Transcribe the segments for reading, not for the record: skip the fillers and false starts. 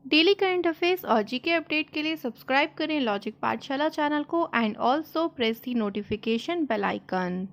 Daily current affairs और GK update के लिए सब्सक्राइब करें लॉजिक पाठशाला चैनल को and also press the notification bell icon.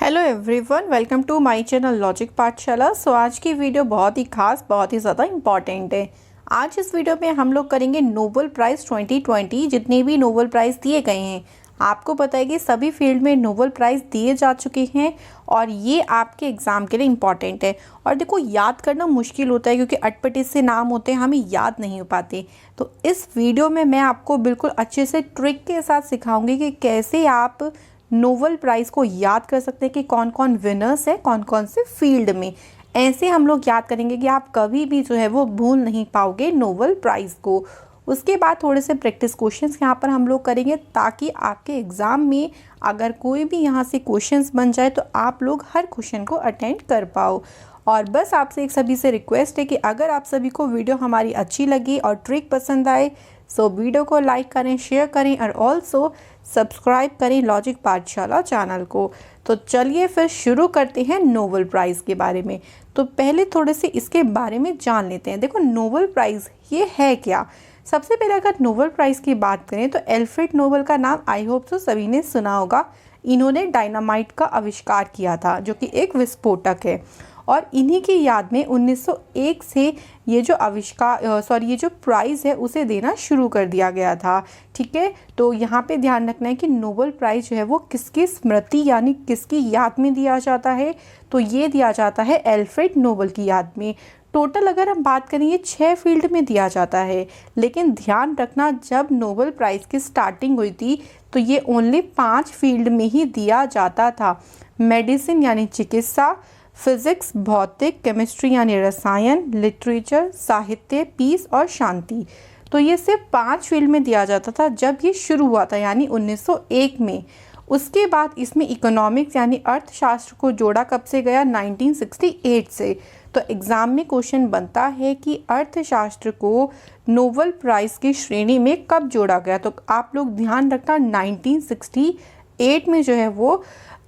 Hello everyone, welcome to my channel logic Pathshala. So आज की video बहुत ही खास, बहुत ही ज़्यादा इम्पॉर्टेंट है। आज इस वीडियो में हम लोग करेंगे नोबेल प्राइज़ 2020। जितने भी नोबेल प्राइज़ दिए गए हैं, आपको पता है कि सभी फील्ड में नोबेल प्राइज़ दिए जा चुके हैं और ये आपके एग्ज़ाम के लिए इम्पॉर्टेंट है। और देखो, याद करना मुश्किल होता है क्योंकि अटपटे से नाम होते हैं, हमें याद नहीं हो पाते। तो इस वीडियो में मैं आपको बिल्कुल अच्छे से ट्रिक के साथ सिखाऊंगी कि कैसे आप नोबेल प्राइज़ को याद कर सकते हैं कि कौन कौन विनर्स है, कौन कौन से फील्ड में। ऐसे हम लोग याद करेंगे कि आप कभी भी जो है वो भूल नहीं पाओगे नोबेल प्राइज़ को। उसके बाद थोड़े से प्रैक्टिस क्वेश्चंस यहाँ पर हम लोग करेंगे ताकि आपके एग्ज़ाम में अगर कोई भी यहाँ से क्वेश्चंस बन जाए तो आप लोग हर क्वेश्चन को अटेंड कर पाओ। और बस आपसे एक सभी से रिक्वेस्ट है कि अगर आप सभी को वीडियो हमारी अच्छी लगी और ट्रिक पसंद आए सो वीडियो को लाइक करें, शेयर करें और ऑल्सो सब्सक्राइब करें लॉजिक पाठशाला चैनल को। तो चलिए फिर शुरू करते हैं नोबेल प्राइज़ के बारे में। तो पहले थोड़े से इसके बारे में जान लेते हैं। देखो, नोबेल प्राइज़ ये है क्या। सबसे पहले अगर नोबेल प्राइज़ की बात करें तो एल्फ्रेड नोबेल का नाम आई होप तो सभी ने सुना होगा। इन्होंने डायनामाइट का आविष्कार किया था जो कि एक विस्फोटक है और इन्हीं की याद में 1901 से ये जो प्राइज़ है उसे देना शुरू कर दिया गया था। ठीक है, तो यहाँ पे ध्यान रखना है कि नोबेल प्राइज़ जो है वो किसकी स्मृति यानी किसकी याद में दिया जाता है, तो ये दिया जाता है एल्फ्रेड नोबेल की याद में। टोटल अगर हम बात करें ये 6 फील्ड में दिया जाता है, लेकिन ध्यान रखना जब नोबेल प्राइज़ की स्टार्टिंग हुई थी तो ये ओनली 5 फील्ड में ही दिया जाता था। मेडिसिन यानी चिकित्सा, फिजिक्स भौतिक, केमिस्ट्री यानी रसायन, लिटरेचर साहित्य, पीस और शांति। तो ये सिर्फ 5 फील्ड में दिया जाता था जब ये शुरू हुआ था यानी 1901 में। उसके बाद इसमें इकोनॉमिक्स यानी अर्थशास्त्र को जोड़ा कब से गया, 1968 से। तो एग्ज़ाम में क्वेश्चन बनता है कि अर्थशास्त्र को नोबेल प्राइज़ की श्रेणी में कब जोड़ा गया। तो आप लोग ध्यान रखना 1968 में जो है वो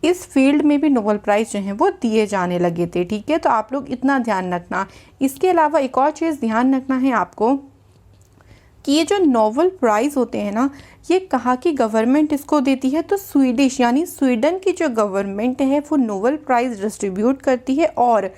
इस फील्ड में भी नोबेल प्राइज़ जो हैं वो दिए जाने लगे थे। ठीक है, तो आप लोग इतना ध्यान रखना। इसके अलावा एक और चीज़ ध्यान रखना है आपको कि ये जो नोबेल प्राइज़ होते हैं ना, ये कहाँ की गवर्नमेंट इसको देती है, तो स्वीडिश यानी स्वीडन की जो गवर्नमेंट है वो नोबेल प्राइज़ डिस्ट्रीब्यूट करती है। और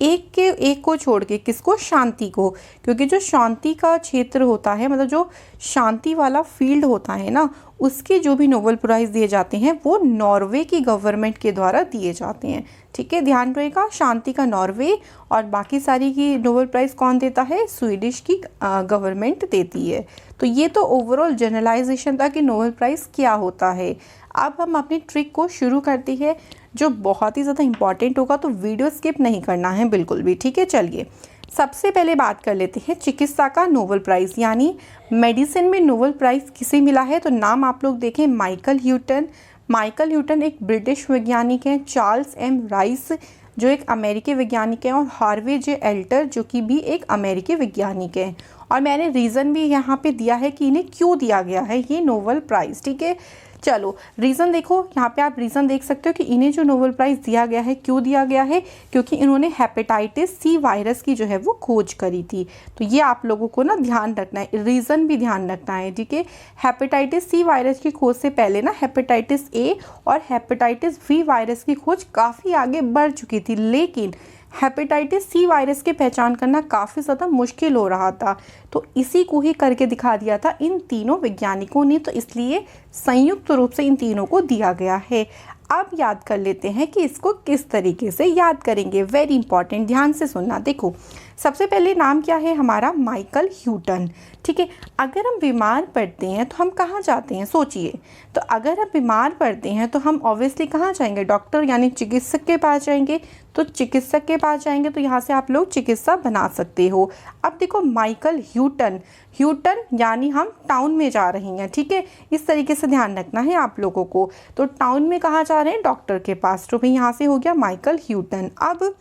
एक को छोड़ के किसको, शांति को, क्योंकि जो शांति का क्षेत्र होता है मतलब जो शांति वाला फील्ड होता है ना, उसके जो भी नोबेल प्राइज़ दिए जाते हैं वो नॉर्वे की गवर्नमेंट के द्वारा दिए जाते हैं। ठीक है, ध्यान रहेगा, शांति का नॉर्वे और बाकी सारी की नोबेल प्राइज़ कौन देता है, स्वीडिश की गवर्नमेंट देती है। तो ये तो ओवरऑल जनरलाइजेशन था कि नोबेल प्राइज़ क्या होता है। अब हम अपनी ट्रिक को शुरू करते हैं जो बहुत ही ज़्यादा इम्पॉर्टेंट होगा, तो वीडियो स्किप नहीं करना है बिल्कुल भी। ठीक है, चलिए सबसे पहले बात कर लेते हैं चिकित्सा का नोबेल प्राइज़ यानी मेडिसिन में नोबेल प्राइज़ किसे मिला है। तो नाम आप लोग देखें, माइकल ह्यूटन एक ब्रिटिश वैज्ञानिक हैं, चार्ल्स एम राइस जो एक अमेरिकी वैज्ञानिक हैं और हार्वे जे एल्टर जो कि भी एक अमेरिकी वैज्ञानिक हैं। और मैंने रीज़न भी यहाँ पे दिया है कि इन्हें क्यों दिया गया है ये नोबेल प्राइज़। ठीक है, चलो रीज़न देखो, यहाँ पे आप रीज़न देख सकते हो कि इन्हें जो नोबेल प्राइज़ दिया गया है, क्यों दिया गया है, क्योंकि इन्होंने हेपेटाइटिस सी वायरस की जो है वो खोज करी थी। तो ये आप लोगों को ना ध्यान रखना है, रीज़न भी ध्यान रखना है। ठीक है, हेपेटाइटिस सी वायरस की खोज से पहले ना हेपेटाइटिस ए और हेपेटाइटिस बी वायरस की खोज काफ़ी आगे बढ़ चुकी थी, लेकिन हेपेटाइटिस सी वायरस की पहचान करना काफ़ी ज़्यादा मुश्किल हो रहा था। तो इसी को ही करके दिखा दिया था इन तीनों वैज्ञानिकों ने, तो इसलिए संयुक्त रूप से इन तीनों को दिया गया है। अब याद कर लेते हैं कि इसको किस तरीके से याद करेंगे। वेरी इंपॉर्टेंट, ध्यान से सुनना। देखो, सबसे पहले नाम क्या है हमारा, माइकल ह्यूटन। ठीक है, अगर हम बीमार पड़ते हैं तो हम कहाँ जाते हैं, सोचिए। तो अगर हम बीमार पड़ते हैं तो हम ऑब्वियसली कहाँ जाएंगे, डॉक्टर यानी चिकित्सक के पास जाएंगे। तो चिकित्सक के पास जाएंगे तो यहाँ से आप लोग चिकित्सा बना सकते हो। अब देखो, माइकल ह्यूटन यानी हम टाउन में जा रहे हैं। ठीक है, इस तरीके से ध्यान रखना है आप लोगों को। तो टाउन में कहाँ जा रहे हैं, डॉक्टर के पास। तो भाई यहाँ से हो गया माइकल ह्यूटन। अब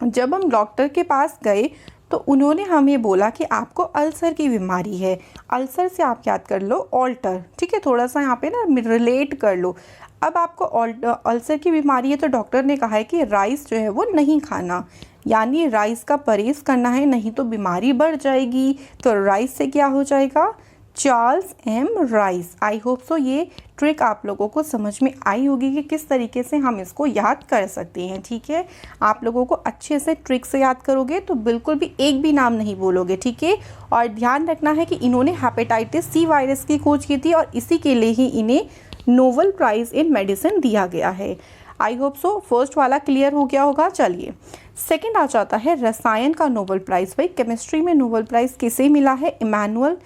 जब हम डॉक्टर के पास गए तो उन्होंने हमें बोला कि आपको अल्सर की बीमारी है। अल्सर से आप याद कर लो ऑल्टर। ठीक है, थोड़ा सा यहाँ पे ना रिलेट कर लो। अब आपको अल्सर की बीमारी है तो डॉक्टर ने कहा है कि राइस जो है वो नहीं खाना, यानी राइस का परहेज करना है, नहीं तो बीमारी बढ़ जाएगी। तो राइस से क्या हो जाएगा, Charles M Rice. I hope so ये ट्रिक आप लोगों को समझ में आई होगी कि किस तरीके से हम इसको याद कर सकते हैं। ठीक है, आप लोगों को अच्छे से ट्रिक से याद करोगे तो बिल्कुल भी एक भी नाम नहीं बोलोगे। ठीक है, और ध्यान रखना है कि इन्होंने हेपेटाइटिस सी वायरस की खोज की थी और इसी के लिए ही इन्हें नोबेल प्राइज़ इन मेडिसिन दिया गया है। आई होप सो फर्स्ट वाला क्लियर हो गया होगा। चलिए सेकंड आ जाता है रसायन का नोबेल प्राइज़। भाई केमिस्ट्री में नोबेल प्राइज़ किसे मिला है, इमैनुअल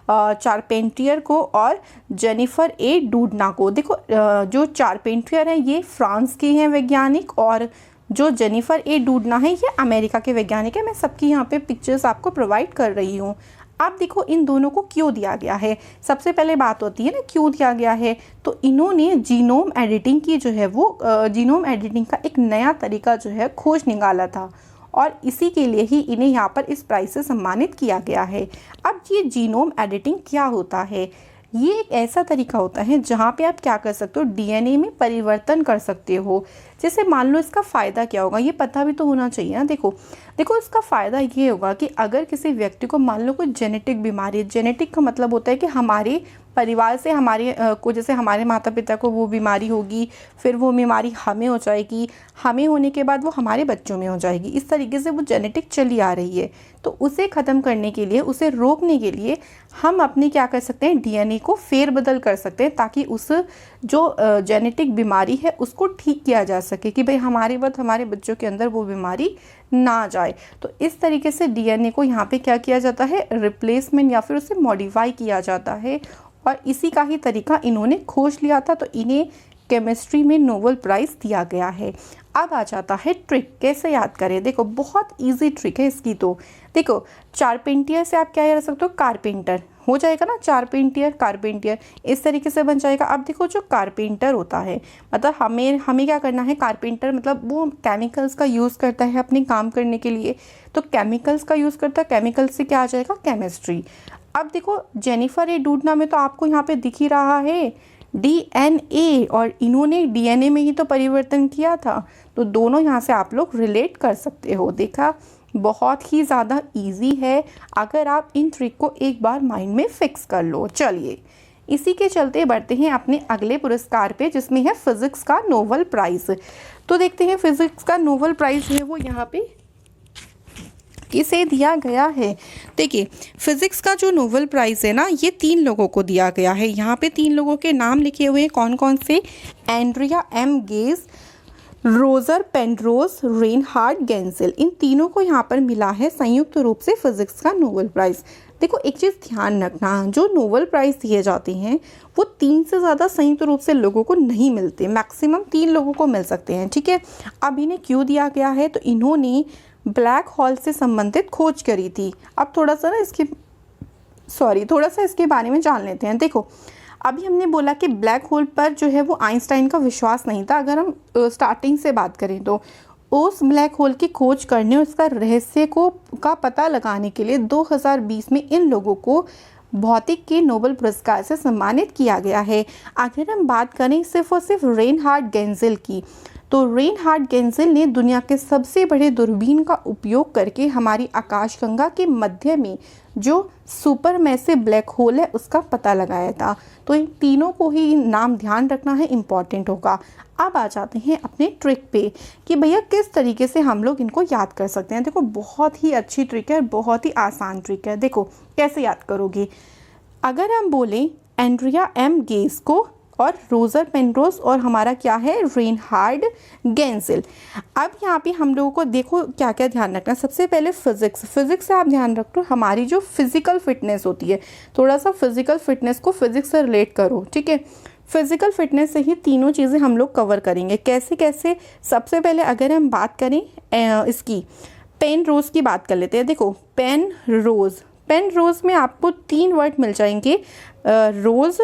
चारपेंटियर को और जेनिफर ए डूडना को। देखो जो चारपेंटियर हैं ये फ्रांस के हैं वैज्ञानिक, और जो जेनिफर ए डूडना है ये अमेरिका के वैज्ञानिक है। मैं सबकी यहाँ पे पिक्चर्स आपको प्रोवाइड कर रही हूँ। अब देखो इन दोनों को क्यों दिया गया है। सबसे पहले बात होती है ना क्यों दिया गया है, तो इन्होंने जीनोम एडिटिंग की जो है वो जीनोम एडिटिंग का एक नया तरीका जो है खोज निकाला था, और इसी के लिए ही इन्हें यहाँ पर इस प्राइज़ से सम्मानित किया गया है। अब ये जीनोम एडिटिंग क्या होता है, ये एक ऐसा तरीका होता है जहाँ पे आप क्या कर सकते हो, डीएनए में परिवर्तन कर सकते हो। जैसे मान लो इसका फ़ायदा क्या होगा, ये पता भी तो होना चाहिए ना। देखो इसका फ़ायदा ये होगा कि अगर किसी व्यक्ति को मान लो कोई जेनेटिक बीमारी, जेनेटिक का मतलब होता है कि हमारे परिवार से हमारे को, जैसे हमारे माता पिता को वो बीमारी होगी, फिर वो बीमारी हमें हो जाएगी, हमें होने के बाद वो हमारे बच्चों में हो जाएगी। इस तरीके से वो जेनेटिक चली आ रही है। तो उसे ख़त्म करने के लिए, उसे रोकने के लिए हम अपने क्या कर सकते हैं, डीएनए को फेरबदल कर सकते हैं, ताकि उस जो जेनेटिक बीमारी है उसको ठीक किया जा सके कि भाई हमारे बाद हमारे बच्चों के अंदर वो बीमारी ना जाए। तो इस तरीके से डीएनए को यहाँ पे क्या किया जाता है, रिप्लेसमेंट या फिर उसे मॉडिफाई किया जाता है, और इसी का ही तरीका इन्होंने खोज लिया था। तो इन्हें केमिस्ट्री में नोबेल प्राइज़ दिया गया है। अब आ जाता है ट्रिक, कैसे याद करें। देखो बहुत इजी ट्रिक है इसकी। तो देखो चारपेंटियर से आप क्या याद रख सकते हो, कारपेंटर हो जाएगा ना, चारपेंटियर कारपेंटियर इस तरीके से बन जाएगा। अब देखो जो कारपेंटर होता है, मतलब हमें क्या करना है, कारपेंटर मतलब वो केमिकल्स का यूज़ करता है अपने काम करने के लिए। तो केमिकल्स का यूज़ करता है, केमिकल से क्या आ जाएगा, केमिस्ट्री। अब देखो जेनिफर ए डूडना में तो आपको यहाँ पे दिख ही रहा है डीएनए, और इन्होंने डीएनए में ही तो परिवर्तन किया था। तो दोनों यहाँ से आप लोग रिलेट कर सकते हो। देखा, बहुत ही ज़्यादा इजी है अगर आप इन ट्रिक को एक बार माइंड में फिक्स कर लो। चलिए इसी के चलते बढ़ते हैं अपने अगले पुरस्कार पे, जिसमें है फिज़िक्स का नोबेल प्राइज़। तो देखते हैं फिज़िक्स का नोबेल प्राइज़ है वो यहाँ पे किसे दिया गया है। देखिए फिज़िक्स का जो नोबेल प्राइज़ है ना, ये 3 लोगों को दिया गया है। यहाँ पे 3 लोगों के नाम लिखे हुए हैं, कौन कौन से, Andrea M Ghez, Roger Penrose, Reinhard Genzel. इन तीनों को यहाँ पर मिला है संयुक्त रूप से फिज़िक्स का नोबेल प्राइज़। देखो एक चीज़ ध्यान रखना, जो नोबेल प्राइज़ दिए जाते हैं वो 3 से ज़्यादा संयुक्त रूप से लोगों को नहीं मिलते, मैक्सिमम 3 लोगों को मिल सकते हैं। ठीक है, अब इन्हें क्यों दिया गया है, तो इन्होंने ब्लैक होल से संबंधित खोज करी थी। अब थोड़ा सा इसके बारे में जान लेते हैं। देखो अभी हमने बोला कि ब्लैक होल पर जो है वो आइंस्टाइन का विश्वास नहीं था। अगर हम स्टार्टिंग से बात करें तो उस ब्लैक होल की खोज करने और उसका रहस्य का पता लगाने के लिए 2020 में इन लोगों को भौतिक के नोबेल पुरस्कार से सम्मानित किया गया है। अगर हम बात करें सिर्फ और सिर्फ रेनहार्ड गेंसेल की, तो रेनहार्ड गेंसेल ने दुनिया के सबसे बड़े दूरबीन का उपयोग करके हमारी आकाशगंगा के मध्य में जो सुपरमैसिव ब्लैक होल है उसका पता लगाया था। तो इन तीनों को ही नाम ध्यान रखना है, इम्पॉर्टेंट होगा। अब आ जाते हैं अपने ट्रिक पे कि भैया किस तरीके से हम लोग इनको याद कर सकते हैं। देखो बहुत ही अच्छी ट्रिक है, बहुत ही आसान ट्रिक है। देखो कैसे याद करोगे, अगर हम बोलें एंड्रिया एम गेज को और रोजर पेनरोज और हमारा क्या है रेनहार्ड गेंसेल। अब यहाँ पे हम लोगों को देखो क्या क्या ध्यान रखना है। सबसे पहले फिज़िक्स से आप ध्यान रखो, हमारी जो फिज़िकल फिटनेस होती है, थोड़ा सा फिज़िकल फिटनेस को फिज़िक्स से रिलेट करो। ठीक है, फिज़िकल फिटनेस से ही तीनों चीज़ें हम लोग कवर करेंगे। कैसे कैसे, सबसे पहले अगर हम बात करें इसकी पेन रोज़ की बात कर लेते हैं। देखो पेन रोज़ में आपको 3 वर्ड मिल जाएंगे, रोज़,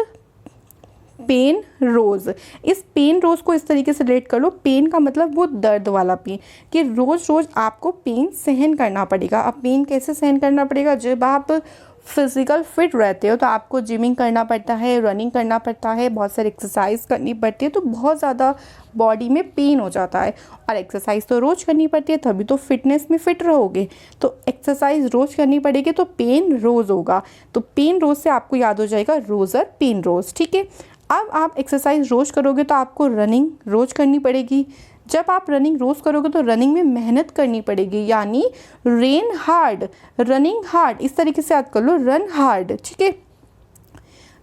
पेन, रोज़। इस पेन रोज़ को इस तरीके से रिलेट कर लो, पेन का मतलब वो दर्द वाला पेन, कि रोज़ आपको पेन सहन करना पड़ेगा। अब पेन कैसे सहन करना पड़ेगा, जब आप फिज़िकल फिट रहते हो तो आपको जिमिंग करना पड़ता है, रनिंग करना पड़ता है, बहुत सारी एक्सरसाइज करनी पड़ती है, तो बहुत ज़्यादा बॉडी में पेन हो जाता है। और एक्सरसाइज तो रोज़ करनी पड़ती है, तभी तो फिटनेस में फिट रहोगे। तो एक्सरसाइज रोज़ करनी पड़ेगी तो पेन रोज़ होगा। तो पेन रोज़ से आपको याद हो जाएगा रोज़र पेन रोज़, ठीक है। अब आप एक्सरसाइज रोज़ करोगे तो आपको रनिंग रोज़ करनी पड़ेगी। जब आप रनिंग रोज़ करोगे तो रनिंग में मेहनत करनी पड़ेगी, यानी रेन हार्ड, रनिंग हार्ड, इस तरीके से याद कर लो, रन हार्ड, ठीक है।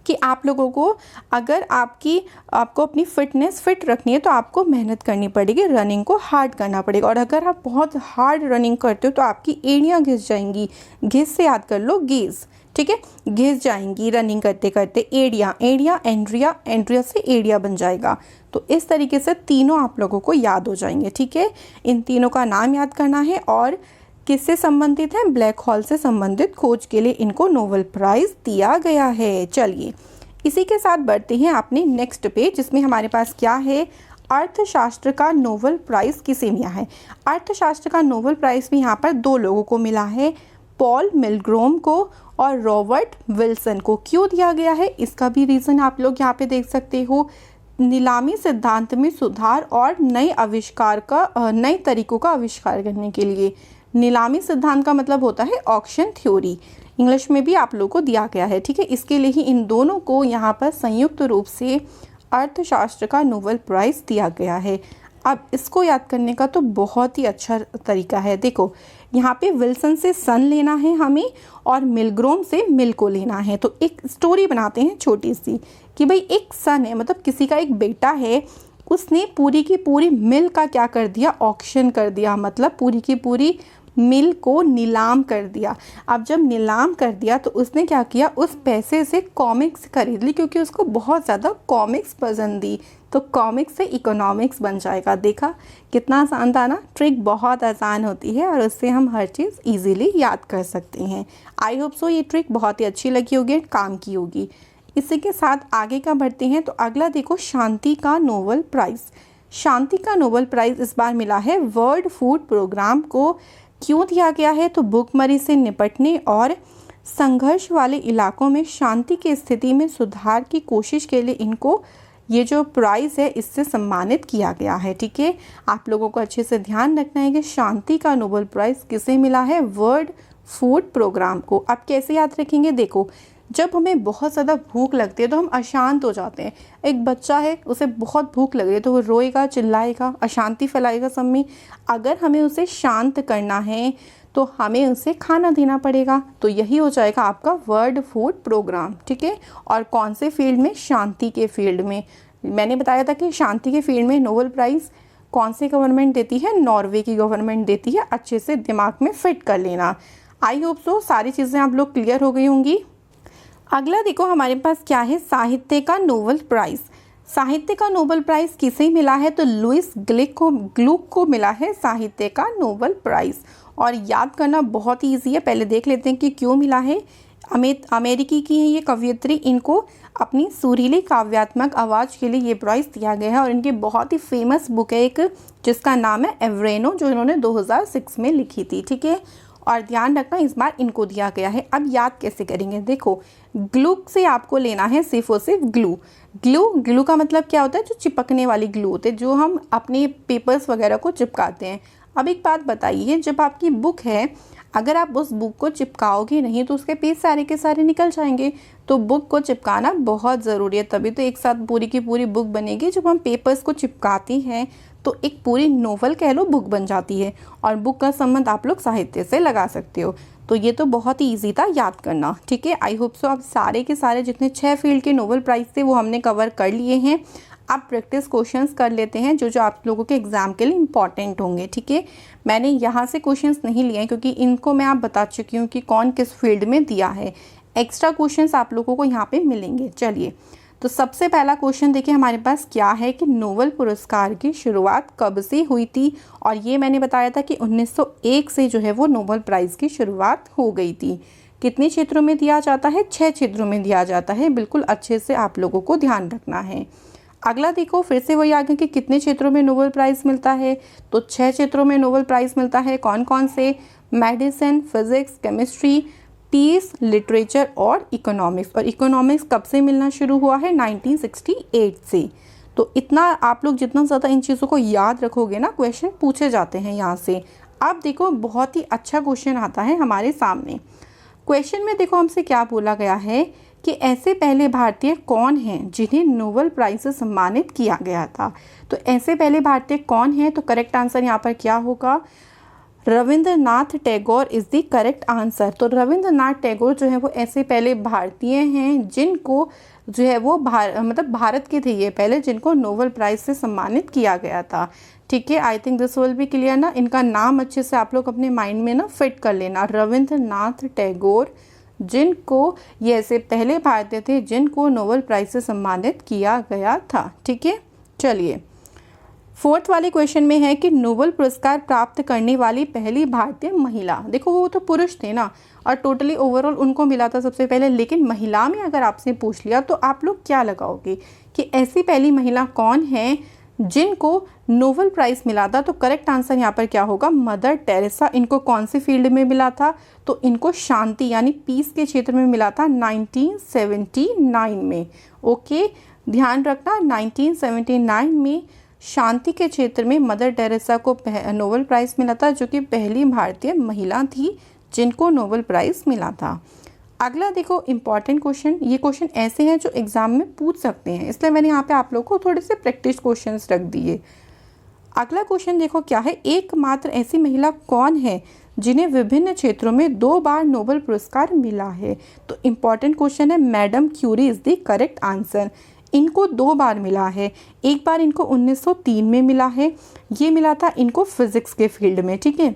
कि आप लोगों को अगर आपको अपनी फिटनेस फिट रखनी है तो आपको मेहनत करनी पड़ेगी, रनिंग को हार्ड करना पड़ेगा। और अगर आप बहुत हार्ड रनिंग करते हो तो आपकी एड़ियाँ घिस जाएंगी, घिस से याद कर लो गेज़, ठीक है, घिस जाएंगी रनिंग करते करते। एड़ियाँ, एंड्रिया, एंड्रिया से एड़िया बन जाएगा। तो इस तरीके से तीनों आप लोगों को याद हो जाएंगे, ठीक है। इन तीनों का नाम याद करना है और किससे संबंधित है, ब्लैक होल से संबंधित खोज के लिए इनको नोबेल प्राइज़ दिया गया है। चलिए इसी के साथ बढ़ते हैं अपने नेक्स्ट पेज, जिसमें हमारे पास क्या है, अर्थशास्त्र का नोबेल प्राइज़ किसे मिला है। अर्थशास्त्र का नोबेल प्राइज़ भी यहाँ पर दो लोगों को मिला है, पॉल मिलग्रोम को और रॉबर्ट विल्सन को। क्यों दिया गया है इसका भी रीज़न आप लोग यहाँ पे देख सकते हो। नीलामी सिद्धांत में सुधार और नए तरीकों का आविष्कार करने के लिए। नीलामी सिद्धांत का मतलब होता है ऑक्शन थ्योरी, इंग्लिश में भी आप लोगों को दिया गया है, ठीक है। इसके लिए ही इन दोनों को यहाँ पर संयुक्त रूप से अर्थशास्त्र का नोबेल प्राइज़ दिया गया है। अब इसको याद करने का तो बहुत ही अच्छा तरीका है। देखो यहाँ पे विल्सन से सन लेना है हमें और मिलग्रोम से मिल को लेना है। तो एक स्टोरी बनाते हैं छोटी सी कि भाई एक सन है, मतलब किसी का एक बेटा है, उसने पूरी की पूरी मिल का क्या कर दिया, ऑक्शन कर दिया, मतलब पूरी की पूरी मिल को नीलाम कर दिया। अब जब नीलाम कर दिया तो उसने क्या किया, उस पैसे से कॉमिक्स खरीद ली, क्योंकि उसको बहुत ज़्यादा कॉमिक्स पसंद थी। तो कॉमिक्स से इकोनॉमिक्स बन जाएगा। देखा कितना आसान था ना, ट्रिक बहुत आसान होती है और उससे हम हर चीज़ इजीली याद कर सकते हैं। आई होप सो ये ट्रिक बहुत ही अच्छी लगी होगी, काम की होगी। इसी के साथ आगे का बढ़ते हैं। तो अगला देखो, शांति का नोबेल प्राइज़। शांति का नोबेल प्राइज़ इस बार मिला है वर्ल्ड फूड प्रोग्राम को। क्यों दिया गया है, तो भूखमरी से निपटने और संघर्ष वाले इलाकों में शांति की स्थिति में सुधार की कोशिश के लिए इनको ये जो प्राइज़ है इससे सम्मानित किया गया है, ठीक है। आप लोगों को अच्छे से ध्यान रखना है कि शांति का नोबेल प्राइज़ किसे मिला है, वर्ल्ड फूड प्रोग्राम को। अब कैसे याद रखेंगे, देखो जब हमें बहुत ज़्यादा भूख लगती है तो हम अशांत हो जाते हैं। एक बच्चा है, उसे बहुत भूख लग रही है तो वो रोएगा, चिल्लाएगा, अशांति फैलाएगा सब में। अगर हमें उसे शांत करना है तो हमें उसे खाना देना पड़ेगा। तो यही हो जाएगा आपका वर्ल्ड फूड प्रोग्राम, ठीक है। और कौन से फील्ड में, शांति के फील्ड में। मैंने बताया था कि शांति के फील्ड में नोबेल प्राइज़ कौन सी गवर्नमेंट देती है, नॉर्वे की गवर्नमेंट देती है। अच्छे से दिमाग में फिट कर लेना। आई होप सो सारी चीज़ें आप लोग क्लियर हो गई होंगी। अगला देखो हमारे पास क्या है, साहित्य का नोबेल प्राइज़। साहित्य का नोबेल प्राइज़ किसे मिला है, तो लुइस ग्लुक को मिला है साहित्य का नोबेल प्राइज़। और याद करना बहुत ही ईजी है, पहले देख लेते हैं कि क्यों मिला है। अमेरिकी की है ये कवयित्री, इनको अपनी सुरीली काव्यात्मक आवाज़ के लिए ये प्राइज़ दिया गया है। और इनकी बहुत ही फेमस बुक है एक, जिसका नाम है एवरेनो, जो इन्होंने 2006 में लिखी थी, ठीक है। और ध्यान रखना इस बार इनको दिया गया है। अब याद कैसे करेंगे, देखो ग्लू से आपको लेना है सिर्फ और सिर्फ ग्लू का मतलब क्या होता है, जो चिपकने वाली ग्लू होते हैं, जो हम अपने पेपर्स वगैरह को चिपकाते हैं। अब एक बात बताइए, जब आपकी बुक है, अगर आप उस बुक को चिपकाओगे नहीं तो उसके पेज सारे के सारे निकल जाएंगे। तो बुक को चिपकाना बहुत ज़रूरी है, तभी तो एक साथ पूरी की पूरी बुक बनेगी। जब हम पेपर्स को चिपकाते हैं तो एक पूरी नोवेल कह लो बुक बन जाती है। और बुक का संबंध आप लोग साहित्य से लगा सकते हो। तो ये तो बहुत ही ईजी था याद करना, ठीक है। आई होप सो आप सारे के सारे जितने 6 फील्ड के नोबेल प्राइज़ थे वो हमने कवर कर लिए हैं। आप प्रैक्टिस क्वेश्चंस कर लेते हैं जो जो आप लोगों के एग्ज़ाम के लिए इंपॉर्टेंट होंगे, ठीक है। मैंने यहाँ से क्वेश्चंस नहीं लिए हैं क्योंकि इनको मैं आप बता चुकी हूँ कि कौन किस फील्ड में दिया है। एक्स्ट्रा क्वेश्चंस आप लोगों को यहाँ पे मिलेंगे। चलिए, तो सबसे पहला क्वेश्चन देखिए हमारे पास क्या है कि नोबेल पुरस्कार की शुरुआत कब से हुई थी। और ये मैंने बताया था कि 1901 से जो है वो नोबेल प्राइज़ की शुरुआत हो गई थी। कितने क्षेत्रों में दिया जाता है, 6 क्षेत्रों में दिया जाता है। बिल्कुल अच्छे से आप लोगों को ध्यान रखना है। अगला देखो, फिर से वही आ गया कि कितने क्षेत्रों में नोबेल प्राइज़ मिलता है, तो 6 क्षेत्रों में नोबेल प्राइज़ मिलता है। कौन कौन से, medicine, physics, chemistry, peace, literature और इकोनॉमिक्स। और इकोनॉमिक्स कब से मिलना शुरू हुआ है? 1968 से। तो इतना आप लोग जितना ज़्यादा इन चीज़ों को याद रखोगे ना, क्वेश्चन पूछे जाते हैं यहाँ से। अब देखो बहुत ही अच्छा क्वेश्चन आता है हमारे सामने। क्वेश्चन में देखो हमसे क्या बोला गया है कि ऐसे पहले भारतीय कौन हैं जिन्हें नोबेल प्राइज से सम्मानित किया गया था। तो ऐसे पहले भारतीय कौन हैं? तो करेक्ट आंसर यहाँ पर क्या होगा? Rabindranath Tagore is the correct answer. तो रविंद्रनाथ टैगोर जो है वो ऐसे पहले भारतीय हैं जिनको जो है वो भारत के थे ये पहले, जिनको नोबेल प्राइज से सम्मानित किया गया था। ठीक है, I think this will be clear ना। इनका नाम अच्छे से आप लोग अपने माइंड में ना फिट कर लेना। रविंद्रनाथ टैगोर, जिनको ये ऐसे पहले भारतीय थे जिनको नोबेल प्राइज से सम्मानित किया गया था। ठीक है, चलिए फोर्थ वाले क्वेश्चन में है कि नोबेल पुरस्कार प्राप्त करने वाली पहली भारतीय महिला। देखो वो तो पुरुष थे ना, और टोटली ओवरऑल उनको मिला था सबसे पहले, लेकिन महिला में अगर आपसे पूछ लिया तो आप लोग क्या लगाओगे कि ऐसी पहली महिला कौन है जिनको नोबेल प्राइज़ मिला था? तो करेक्ट आंसर यहाँ पर क्या होगा? Mother Teresa. इनको कौन से फील्ड में मिला था? तो इनको शांति यानी पीस के क्षेत्र में मिला था 1979 में। ओके, ध्यान रखना 1979 में शांति के क्षेत्र में मदर टेरेसा को नोबेल प्राइज़ मिला था, जो कि पहली भारतीय महिला थी जिनको नोबेल प्राइज़ मिला था। अगला देखो इम्पॉर्टेंट क्वेश्चन। ये क्वेश्चन ऐसे हैं जो एग्जाम में पूछ सकते हैं, इसलिए मैंने यहाँ पे आप लोगों को थोड़े से प्रैक्टिस क्वेश्चंस रख दिए। अगला क्वेश्चन देखो क्या है? एकमात्र ऐसी महिला कौन है जिन्हें विभिन्न क्षेत्रों में 2 बार नोबेल पुरस्कार मिला है? तो इम्पॉर्टेंट क्वेश्चन है। Madam Curie is the correct answer. इनको 2 बार मिला है। एक बार इनको 1903 में मिला है, ये मिला था इनको फिजिक्स के फील्ड में। ठीक है,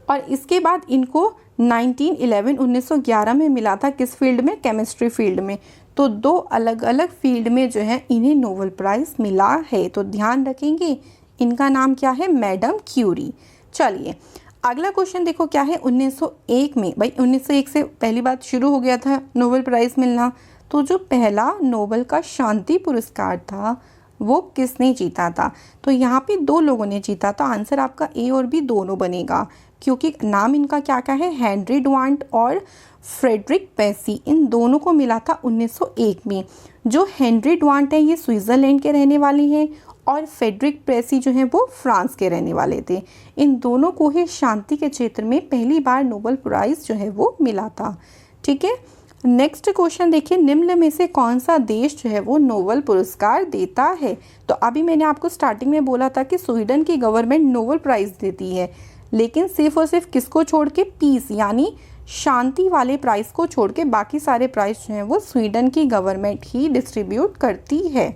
और इसके बाद इनको 1911 में मिला था किस फील्ड में? केमिस्ट्री फील्ड में। तो 2 अलग अलग फील्ड में जो है इन्हें नोबेल प्राइज़ मिला है। तो ध्यान रखेंगे, इनका नाम क्या है? Madam Curie. चलिए अगला क्वेश्चन देखो क्या है? 1901 में, भाई 1901 से पहली बात शुरू हो गया था नोबेल प्राइज़ मिलना। तो जो पहला नोबेल का शांति पुरस्कार था वो किसने जीता था? तो यहाँ पे 2 लोगों ने जीता था। आंसर आपका ए और बी दोनों बनेगा, क्योंकि नाम इनका क्या क्या है? हेनरी डुवांट और फ्रेडरिक पेसी। इन दोनों को मिला था 1901 में। जो हेनरी डुवांट है ये स्विट्ज़रलैंड के रहने वाले हैं, और फ्रेडरिक पेसी जो है वो फ्रांस के रहने वाले थे। इन दोनों को ही शांति के क्षेत्र में पहली बार नोबेल प्राइज़ जो है वो मिला था। ठीक है, नेक्स्ट क्वेश्चन देखिए, निम्न में से कौन सा देश जो है वो नोबेल पुरस्कार देता है? तो अभी मैंने आपको स्टार्टिंग में बोला था कि स्वीडन की गवर्नमेंट नोबेल प्राइज़ देती है, लेकिन सिर्फ और सिर्फ किसको छोड़ के? पीस यानी शांति वाले प्राइज़ को छोड़ के बाकी सारे प्राइज़ जो हैं वो स्वीडन की गवर्नमेंट ही डिस्ट्रीब्यूट करती है।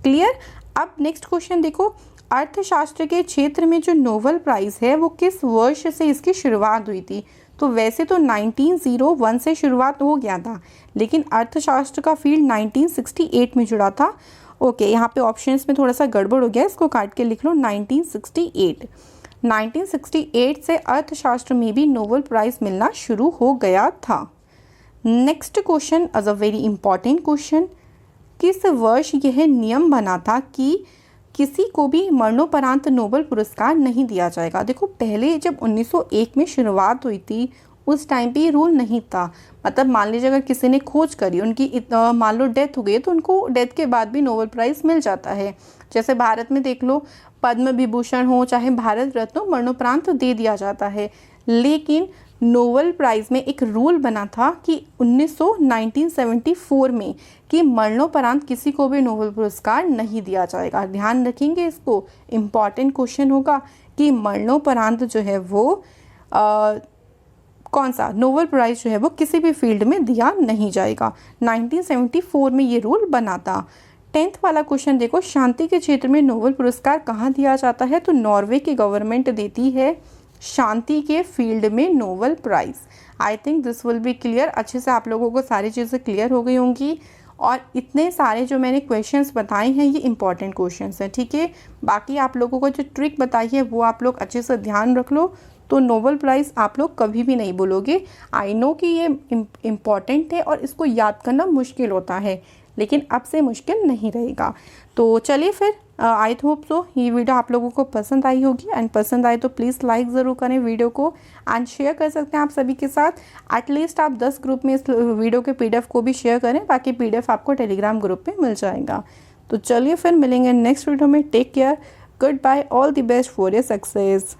क्लियर? अब नेक्स्ट क्वेश्चन देखो, अर्थशास्त्र के क्षेत्र में जो नोबेल प्राइज़ है वो किस वर्ष से इसकी शुरुआत हुई थी? तो वैसे तो 1901 से शुरुआत हो गया था, लेकिन अर्थशास्त्र का फील्ड 1968 में जुड़ा था। ओके, यहाँ पे ऑप्शंस में थोड़ा सा गड़बड़ हो गया, इसको काट के लिख लो 1968। 1968 से अर्थशास्त्र में भी नोबेल प्राइज़ मिलना शुरू हो गया था। Next question as a very important question, किस वर्ष यह नियम बना था कि किसी को भी मरणोपरांत नोबेल पुरस्कार नहीं दिया जाएगा? देखो पहले जब 1901 में शुरुआत हुई थी उस टाइम पे ये रूल नहीं था। मतलब मान लीजिए अगर किसी ने खोज करी, उनकी मान लो डेथ हो गई, तो उनको डेथ के बाद भी नोबेल प्राइज़ मिल जाता है। जैसे भारत में देख लो, पद्म विभूषण हो चाहे भारत रत्न, मरणोपरांत दे दिया जाता है। लेकिन नोबेल प्राइज़ में एक रूल बना था कि 1974 में कि मरणोपरांत किसी को भी नोबेल पुरस्कार नहीं दिया जाएगा। ध्यान रखेंगे, इसको इम्पॉर्टेंट क्वेश्चन होगा कि मरणोपरांत जो है वो कौन सा नोबेल प्राइज़ जो है वो किसी भी फील्ड में दिया नहीं जाएगा। 1974 में ये रूल बना था। 10th वाला क्वेश्चन देखो, शांति के क्षेत्र में नोबेल पुरस्कार कहाँ दिया जाता है? तो नॉर्वे की गवर्नमेंट देती है शांति के फील्ड में Nobel prize. I think this will be clear. अच्छे से आप लोगों को सारी चीज़ें क्लियर हो गई होंगी, और इतने सारे जो मैंने क्वेश्चंस बताए हैं ये इंपॉर्टेंट क्वेश्चंस हैं। ठीक है, बाकी आप लोगों को जो ट्रिक बताई है वो आप लोग अच्छे से ध्यान रख लो, तो नोबेल प्राइज़ आप लोग कभी भी नहीं भूलोगे। आई नो कि ये इम्पॉर्टेंट है और इसको याद करना मुश्किल होता है, लेकिन अब से मुश्किल नहीं रहेगा। तो चलिए फिर आई होप सो ये वीडियो आप लोगों को पसंद आई होगी, एंड पसंद आए तो प्लीज़ लाइक ज़रूर करें वीडियो को, एंड शेयर कर सकते हैं आप सभी के साथ। एटलीस्ट आप 10 ग्रुप में इस वीडियो के PDF को भी शेयर करें, बाकी PDF आपको टेलीग्राम ग्रुप पे मिल जाएगा। तो चलिए फिर मिलेंगे नेक्स्ट वीडियो में। Take care, goodbye, all the best for your success.